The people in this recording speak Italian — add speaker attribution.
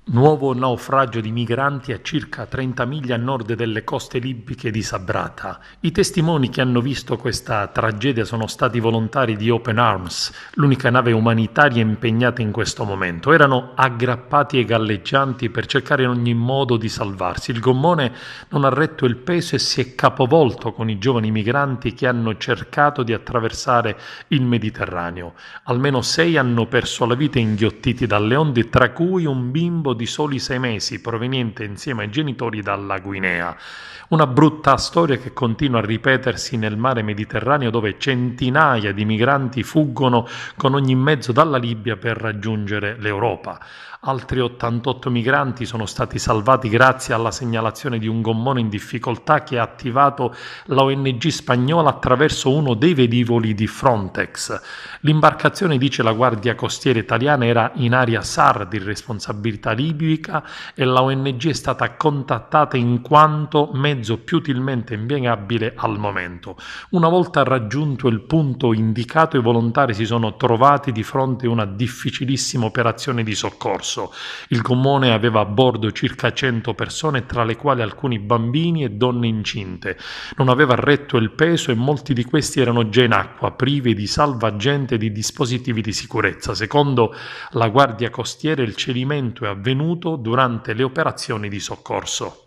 Speaker 1: Nuovo naufragio di migranti a circa 30 miglia a nord delle coste libiche di Sabrata. I testimoni che hanno visto questa tragedia sono stati volontari di Open Arms, l'unica nave umanitaria impegnata in questo momento. Erano aggrappati e galleggianti per cercare in ogni modo di salvarsi. Il gommone non ha retto il peso e si è capovolto con i giovani migranti che hanno cercato di attraversare il Mediterraneo. Almeno 6 hanno perso la vita inghiottiti dalle onde, tra cui un bimbo di soli 6 mesi proveniente insieme ai genitori dalla Guinea. Una brutta storia che continua a ripetersi nel mare Mediterraneo, dove centinaia di migranti fuggono con ogni mezzo dalla Libia per raggiungere l'Europa. Altri 88 migranti sono stati salvati grazie alla segnalazione di un gommone in difficoltà che ha attivato la ONG spagnola attraverso uno dei velivoli di Frontex. L'imbarcazione, dice la Guardia Costiera italiana, era in area SAR di responsabilità libica e la ONG è stata contattata in quanto mezzo più utilmente impiegabile al momento. Una volta raggiunto il punto indicato, i volontari si sono trovati di fronte a una difficilissima operazione di soccorso. Il gommone aveva a bordo circa 100 persone, tra le quali alcuni bambini e donne incinte. Non aveva retto il peso e molti di questi erano già in acqua, privi di salvagente e di dispositivi di sicurezza. Secondo la Guardia Costiera, il cedimento è avvenuto durante le operazioni di soccorso.